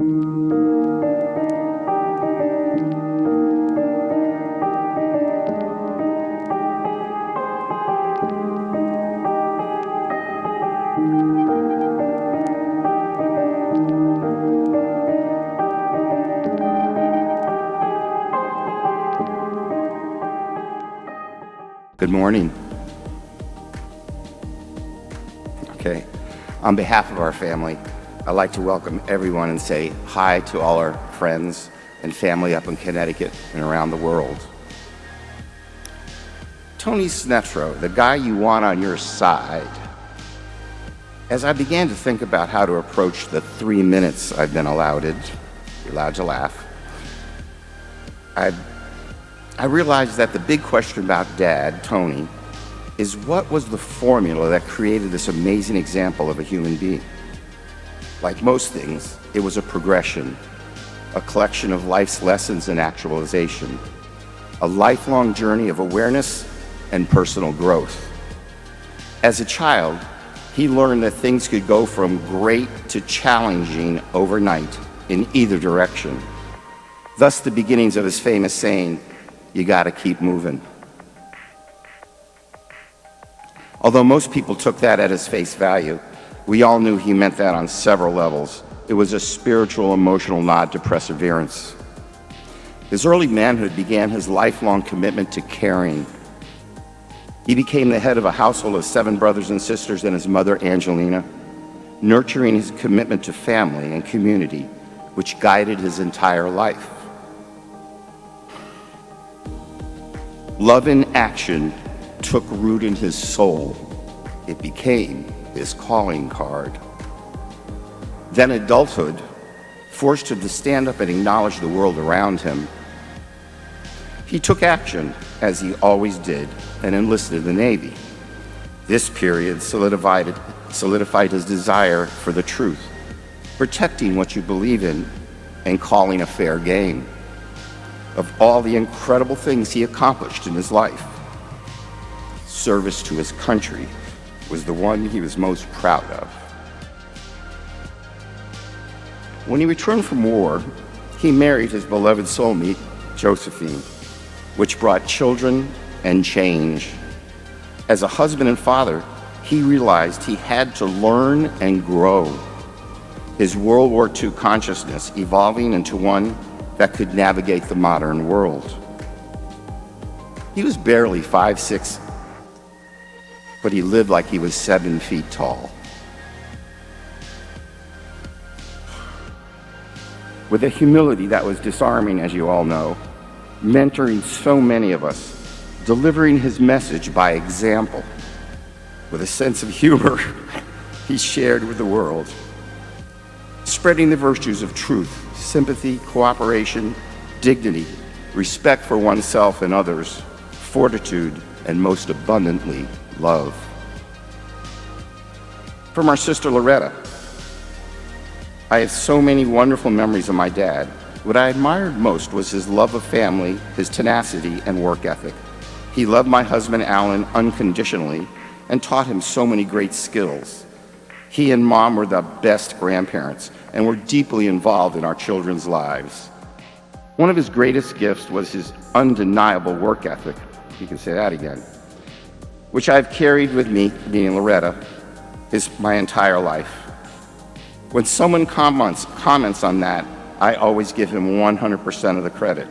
Good morning. Okay. On behalf of our family, I'd like to welcome everyone and say hi to all our friends and family up in Connecticut and around the world. Tony Snetro, the guy you want on your side. As I began to think about how to approach the 3 minutes I've been allowed to laugh, I realized that the big question about Dad, Tony, is what was the formula that created this amazing example of a human being? Like most things, it was a progression, a collection of life's lessons and actualization, a lifelong journey of awareness and personal growth. As a child, he learned that things could go from great to challenging overnight in either direction. Thus the beginnings of his famous saying, "You gotta keep moving." Although most people took that at his face value, we all knew he meant that on several levels. It was a spiritual, emotional nod to perseverance. His early manhood began his lifelong commitment to caring. He became the head of a household of 7 brothers and sisters and his mother, Angelina, nurturing his commitment to family and community, which guided his entire life. Love in action took root in his soul. It became his calling card. Then adulthood forced him to stand up and acknowledge the world around him. He took action, as he always did, and enlisted in the Navy. This period solidified his desire for the truth, protecting what you believe in and calling a fair game. Of all the incredible things he accomplished in his life, service to his country was the one he was most proud of. When he returned from war, he married his beloved soulmate, Josephine, which brought children and change. As a husband and father, he realized he had to learn and grow. His World War II consciousness evolving into one that could navigate the modern world. He was barely 5'6", but he lived like he was 7 feet tall. With a humility that was disarming, as you all know, mentoring so many of us, delivering his message by example, with a sense of humor he shared with the world, spreading the virtues of truth, sympathy, cooperation, dignity, respect for oneself and others, fortitude, and most abundantly, love. From our sister Loretta, I have so many wonderful memories of my dad. What I admired most was his love of family, his tenacity, and work ethic. He loved my husband, Alan, unconditionally and taught him so many great skills. He and Mom were the best grandparents and were deeply involved in our children's lives. One of his greatest gifts was his undeniable work ethic, you can say that again, which I've carried with me, being Loretta, my entire life. When someone comments on that, I always give him 100% of the credit.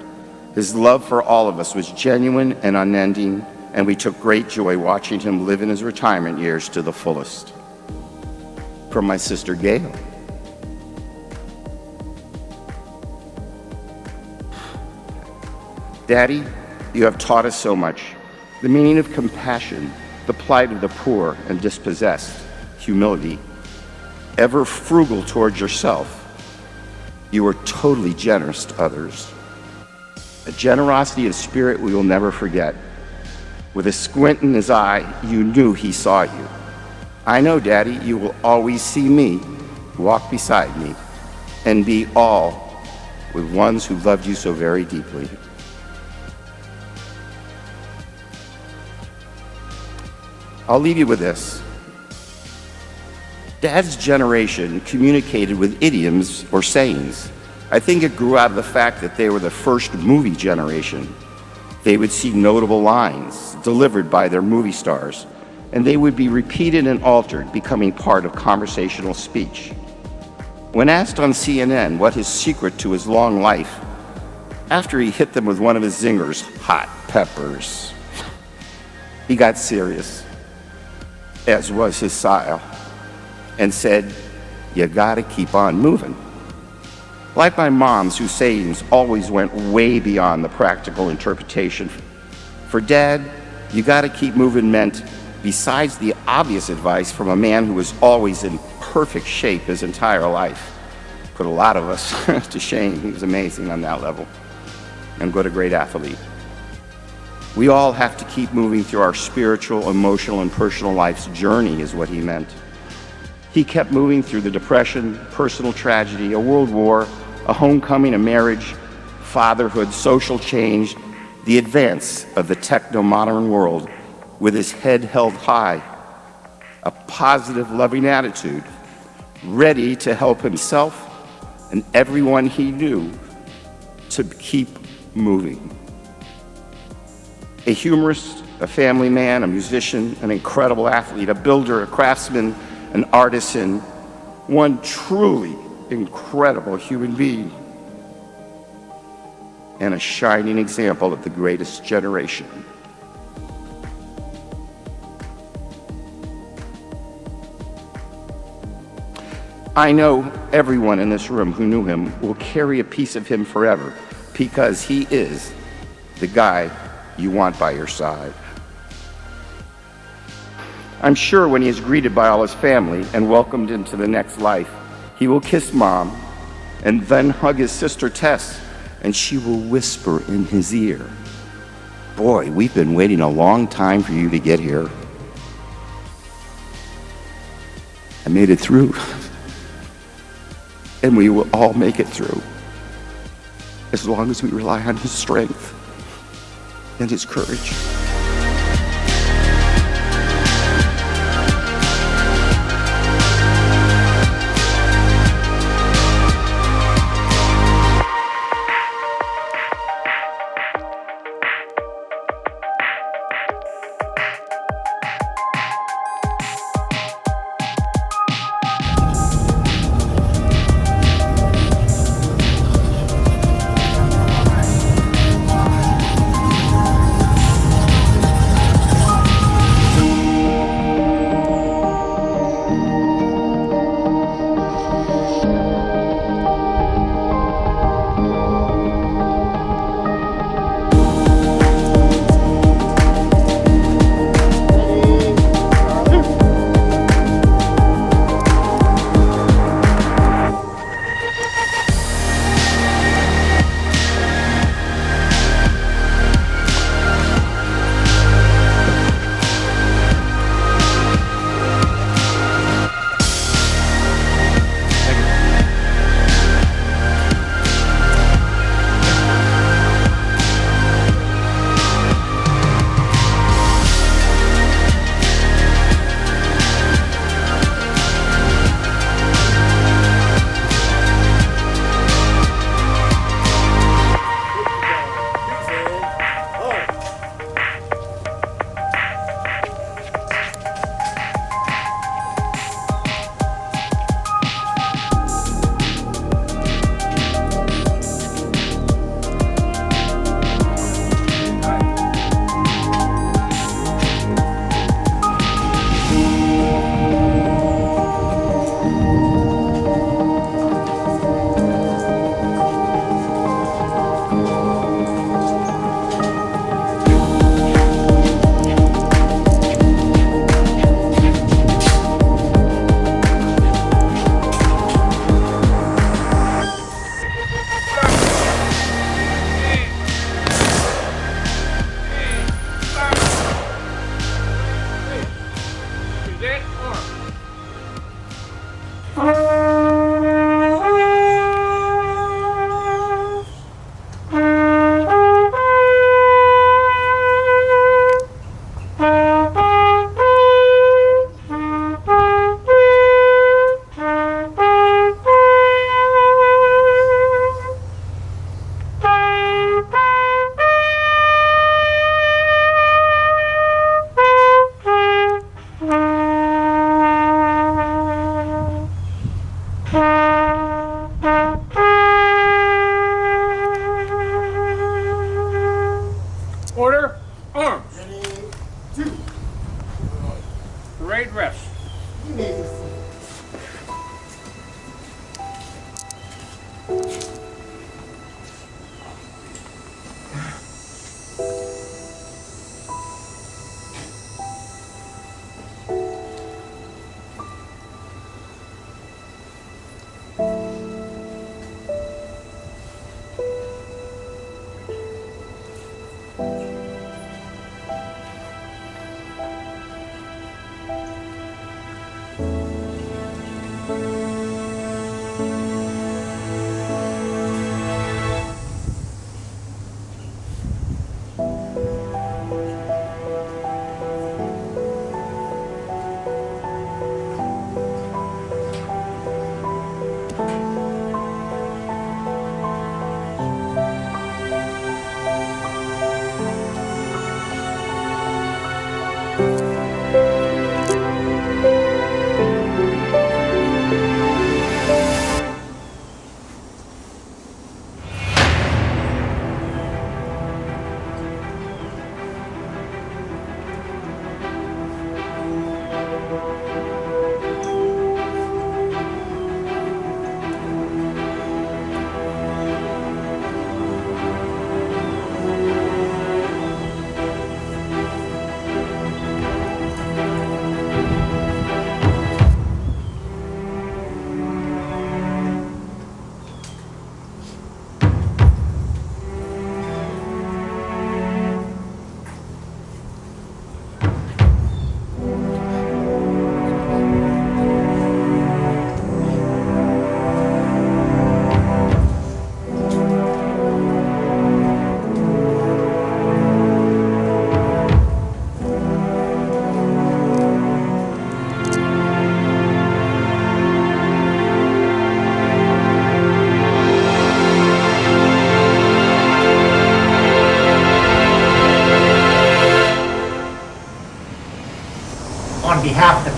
His love for all of us was genuine and unending, and we took great joy watching him live in his retirement years to the fullest. From my sister Gail. Daddy, you have taught us so much. The meaning of compassion, the plight of the poor and dispossessed, humility, ever frugal towards yourself. You were totally generous to others. A generosity of spirit we will never forget. With a squint in his eye, you knew he saw you. I know, Daddy, you will always see me, walk beside me, and be all with ones who loved you so very deeply. I'll leave you with this. Dad's generation communicated with idioms or sayings. I think it grew out of the fact that they were the first movie generation. They would see notable lines delivered by their movie stars, and they would be repeated and altered, becoming part of conversational speech. When asked on CNN what his secret to his long life, after he hit them with one of his zingers, hot peppers, he got serious, as was his style, and said, "You gotta keep on moving." Like my mom's, whose sayings always went way beyond the practical interpretation, for Dad, "You gotta keep moving" meant, besides the obvious advice from a man who was always in perfect shape his entire life, put a lot of us to shame. He was amazing on that level, and what a great athlete. We all have to keep moving through our spiritual, emotional, and personal life's journey, is what he meant. He kept moving through the Depression, personal tragedy, a world war, a homecoming, a marriage, fatherhood, social change, the advance of the techno-modern world, with his head held high, a positive, loving attitude, ready to help himself and everyone he knew to keep moving. A humorist, a family man, a musician, an incredible athlete, a builder, a craftsman, an artisan, one truly incredible human being, and a shining example of the greatest generation. I know everyone in this room who knew him will carry a piece of him forever, because he is the guy you want by your side. I'm sure when he is greeted by all his family and welcomed into the next life, he will kiss Mom and then hug his sister Tess, and she will whisper in his ear, "Boy, we've been waiting a long time for you to get here. I made it through." And we will all make it through, as long as we rely on his strength and his courage.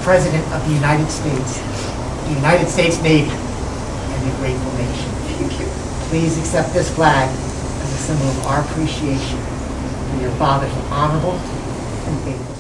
President of the United States Navy, and a grateful nation. Please accept this flag as a symbol of our appreciation for your father's honorable and faithful.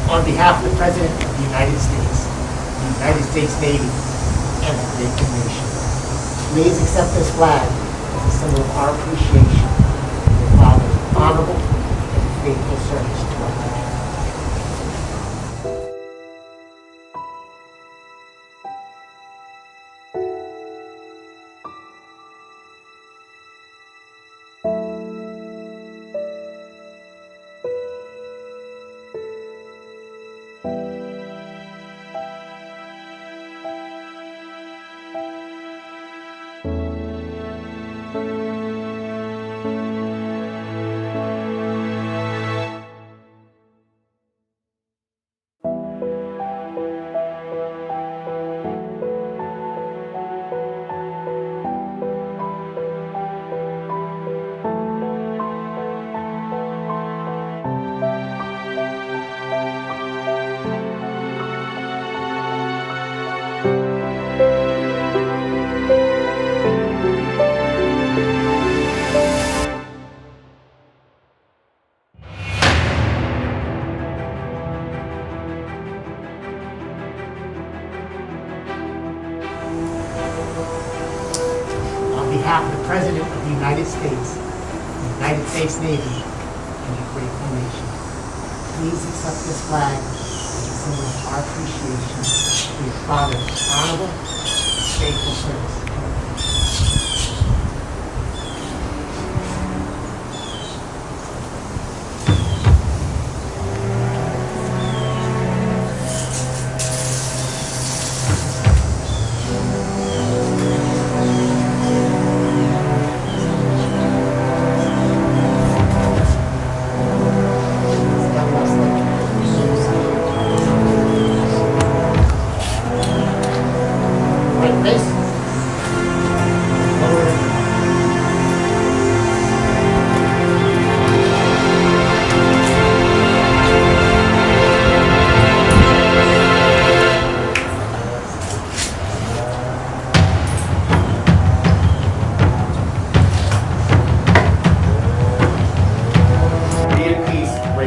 On behalf of the President of the United States Navy, and the grateful nation, please accept this flag as a symbol of our appreciation for your father's honorable and faithful service to our country. On behalf of the President of the United States Navy, and a grateful nation, please accept this flag as a symbol of our appreciation for your father's honorable and faithful service.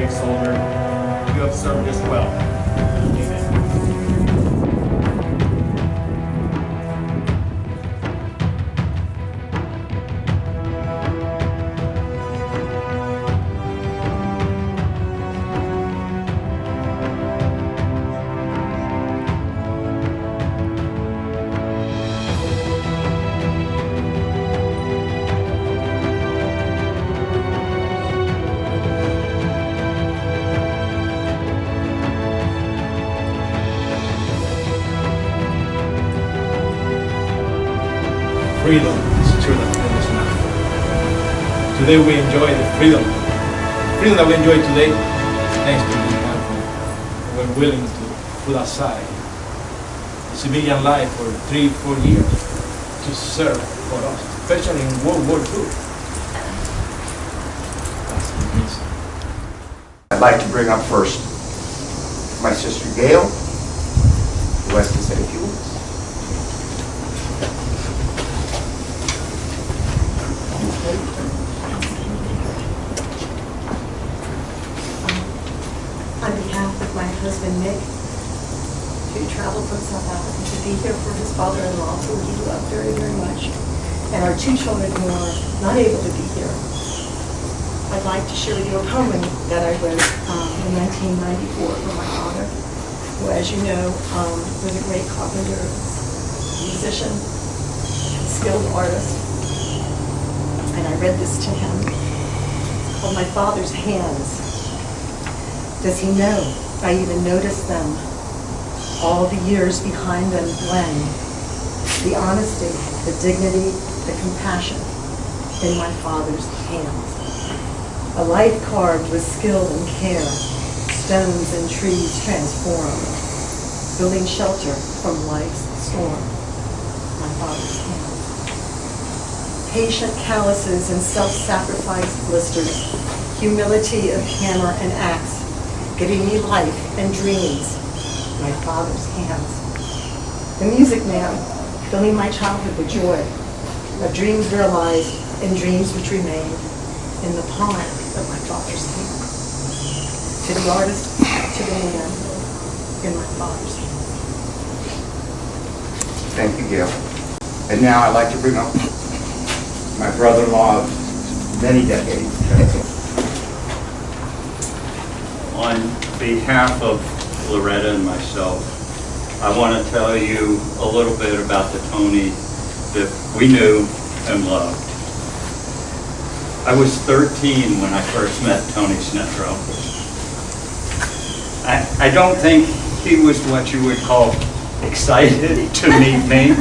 Soldier, you have served us well. Freedom is true in this land. Today we enjoy the freedom that we enjoy today, thanks to this country. We're willing to put aside the civilian life for 3-4 years to serve for us, especially in World War II. That's amazing. I'd like to bring up first my sister Gail, who has to say a few words. On behalf of my our 2 children who are not able to be here. I'd like to share with you a poem that I wrote in 1994 for my father, who, as you know, was a great carpenter, musician, skilled artist. And I read this to him. It's called My Father's Hands. Does he know I even notice them? All the years behind them blend. The honesty, the dignity, the compassion in my father's hands. A life carved with skill and care, stones and trees transformed, building shelter from life's storm. My father's hands. Patient calluses and self-sacrifice blisters, humility of hammer and axe, giving me life and dreams. My father's hands. The music man, filling my childhood with joy, of dreams realized and dreams which remain in the palm of my father's hand. To the artist, to the man, in my father's hand. Thank you, Gail. And now I'd like to bring up my brother-in-law of many decades. On behalf of Loretta and myself, I want to tell you a little bit about the Tony that we knew and loved. I was 13 when I first met Tony Snetro. I don't think he was what you would call excited to meet me.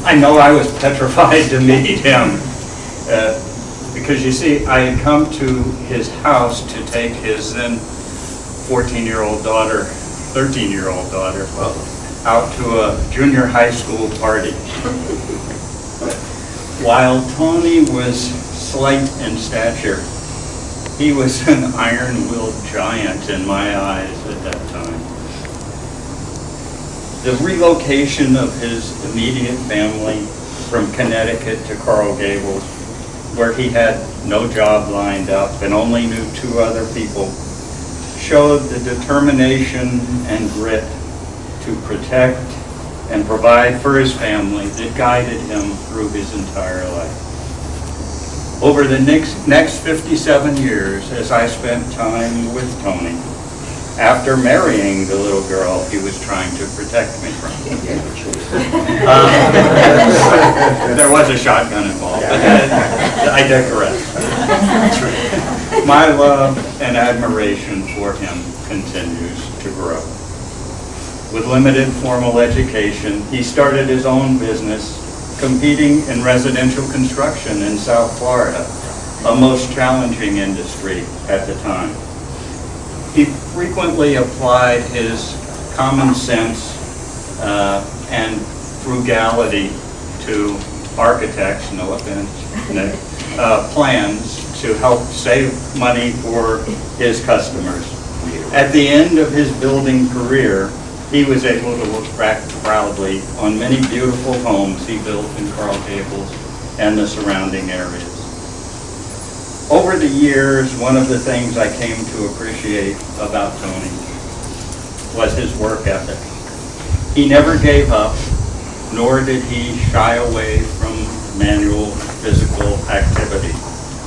I know I was petrified to meet him because, you see, I had come to his house to take his then 14-year-old daughter, 13-year-old daughter, out to a junior high school party. While Tony was slight in stature, he was an iron-willed giant in my eyes at that time. The relocation of his immediate family from Connecticut to Coral Gables, where he had no job lined up and only knew 2 other people, showed the determination and grit to protect and provide for his family that guided him through his entire life. Over the next 57 years, as I spent time with Tony, after marrying the little girl he was trying to protect me from. There was a shotgun involved, but I digress. My love and admiration for him continues to grow. With limited formal education, he started his own business, competing in residential construction in South Florida, a most challenging industry at the time. He frequently applied his common sense and frugality to architects, no offense, plans to help save money for his customers. At the end of his building career, he was able to look back proudly on many beautiful homes he built in Coral Gables and the surrounding areas. Over the years, one of the things I came to appreciate about Tony was his work ethic. He never gave up, nor did he shy away from manual physical activity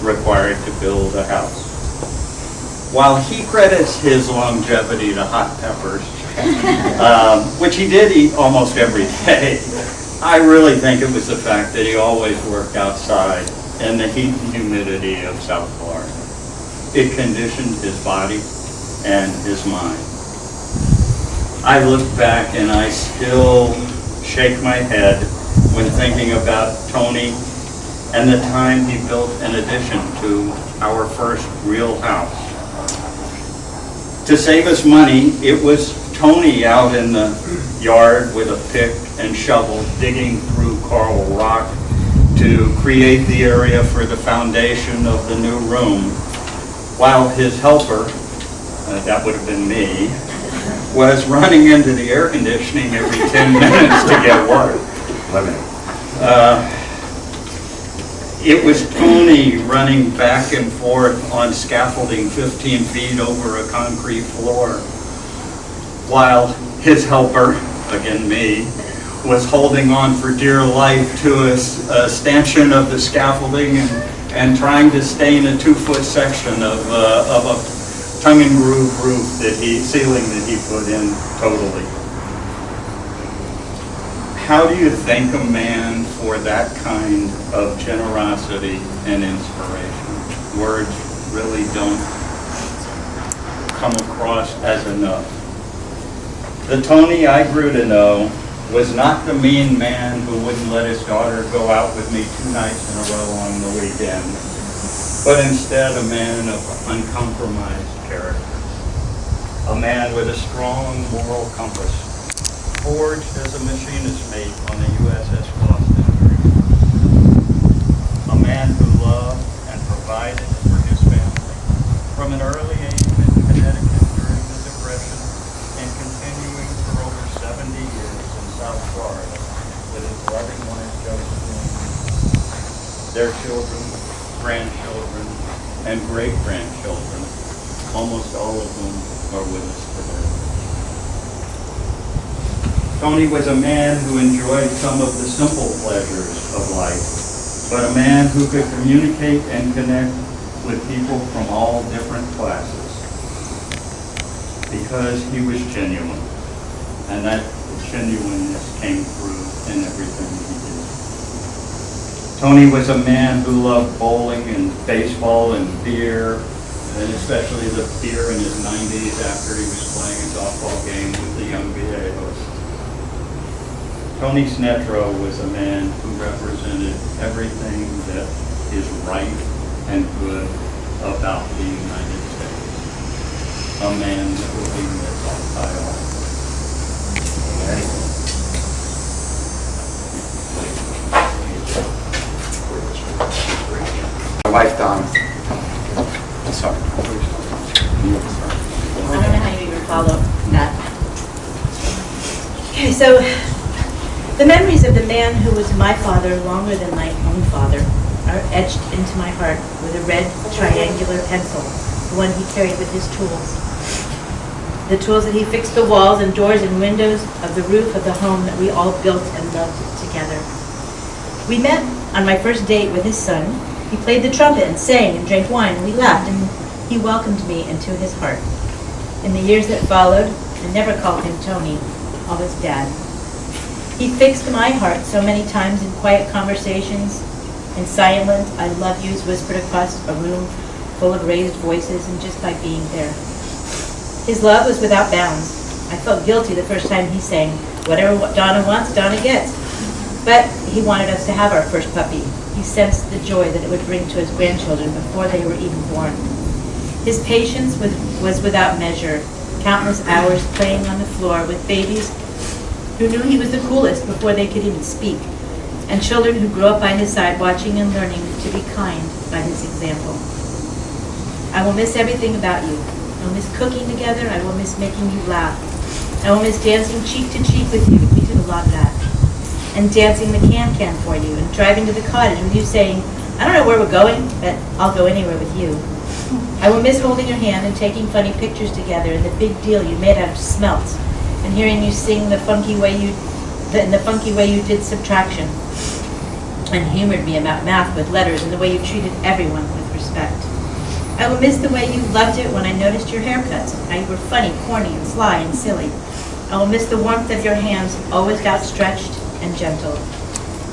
required to build a house. While he credits his longevity to hot peppers, which he did eat almost every day, I really think it was the fact that he always worked outside in the heat and humidity of South Florida. It conditioned his body and his mind. I look back and I still shake my head when thinking about Tony and the time he built an addition to our first real house. To save us money, it was Tony out in the yard with a pick and shovel digging through coral rock to create the area for the foundation of the new room, while his helper, that would have been me, was running into the air conditioning every 10 minutes to get water. It was Tony running back and forth on scaffolding 15 feet over a concrete floor, while his helper, again me, was holding on for dear life to a stanchion of the scaffolding and trying to stain a 2-foot section of a tongue and groove ceiling that he put in totally. How do you thank a man for that kind of generosity and inspiration? Words really don't come across as enough. The Tony I grew to know was not the mean man who wouldn't let his daughter go out with me 2 nights in a row on the weekend, but instead a man of uncompromised character, a man with a strong moral compass, forged as a machinist mate on the USS Boston, a man who loved and provided for his family from an early age in Connecticut during the Depression and continuing for over 70 years in South Florida with his loving wife Josephine, their children, grandchildren, and great-grandchildren, almost all of whom are with us today. Tony was a man who enjoyed some of the simple pleasures of life, but a man who could communicate and connect with people from all different classes because he was genuine, and that genuineness came through in everything he did. Tony was a man who loved bowling and baseball and beer, and especially the beer in his 90s after he was playing a softball game with the young Viejos. Tony Snetro was a man who represented everything that is right and good about the United States. A man that will be missed by all. My wife, Donna. Sorry. I don't know how you even follow that. Okay, so the memories of the man who was my father longer than my own father are etched into my heart with a red triangular pencil, the one he carried with his tools. The tools that he fixed the walls and doors and windows of the roof of the home that we all built and loved together. We met on my first date with his son. He played the trumpet and sang and drank wine, and we laughed, and he welcomed me into his heart. In the years that followed, I never called him Tony, always Dad. He fixed my heart so many times in quiet conversations, in silent I love yous whispered across a room full of raised voices, and just by being there. His love was without bounds. I felt guilty the first time he sang, "Whatever Donna wants, Donna gets." But he wanted us to have our first puppy. He sensed the joy that it would bring to his grandchildren before they were even born. His patience was without measure, countless hours playing on the floor with babies who knew he was the coolest before they could even speak, and children who grew up by his side watching and learning to be kind by his example. I will miss everything about you. I will miss cooking together. I will miss making you laugh. I will miss dancing cheek to cheek with you. We did a lot of that. And dancing the can-can for you, and driving to the cottage with you saying, "I don't know where we're going, but I'll go anywhere with you." I will miss holding your hand and taking funny pictures together and the big deal you made out of smelts, and hearing you sing the funky way you did subtraction, and humored me about math with letters and the way you treated everyone with respect. I will miss the way you loved it when I noticed your haircuts, how you were funny, corny, and sly and silly. I will miss the warmth of your hands, always outstretched and gentle,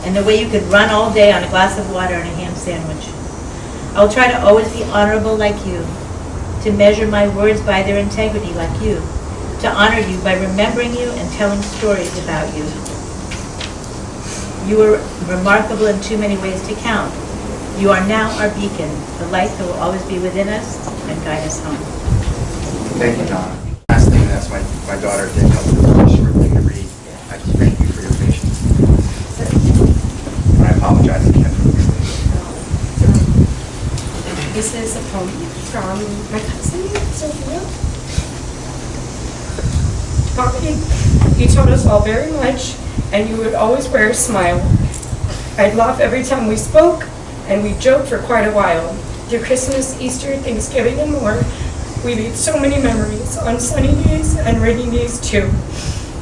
and the way you could run all day on a glass of water and a ham sandwich. I will try to always be honorable like you, to measure my words by their integrity like you, to honor you by remembering you and telling stories about you. You were remarkable in too many ways to count. You are now our beacon, the light that will always be within us and guide us home. Thank you, Donna. Last thing, that's my daughter did help me with a short thing to read. I just thank you for your patience. I apologize again for the mistake. This is a poem from my cousin, Sophia. Poppy, you taught us all very much, and you would always wear a smile. I'd laugh every time we spoke, and we'd joke for quite a while. Through Christmas, Easter, Thanksgiving, and more, we made so many memories on sunny days and rainy days too.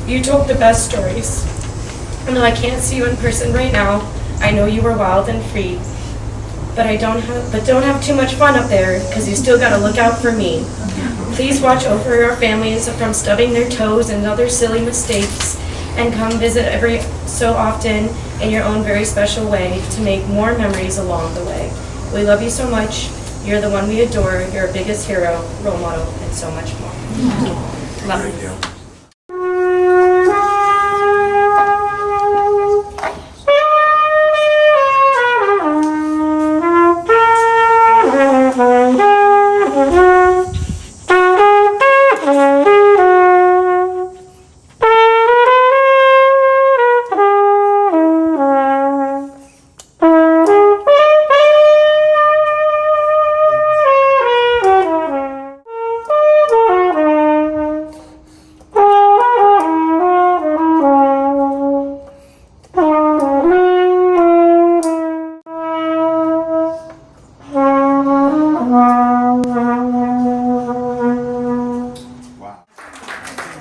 You told the best stories. And though I can't see you in person right now, I know you were wild and free. But don't have too much fun up there, because you still gotta look out for me. Please watch over our families from stubbing their toes and other silly mistakes, and come visit every so often in your own very special way to make more memories along the way. We love you so much. You're the one we adore. You're our biggest hero, role model, and so much more. Love you.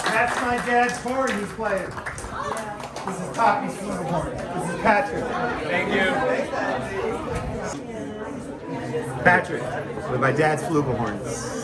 That's my dad's horn he's playing. This is Toppy's flugelhorn. This is Patrick. Thank you. Patrick, with my dad's flugelhorns.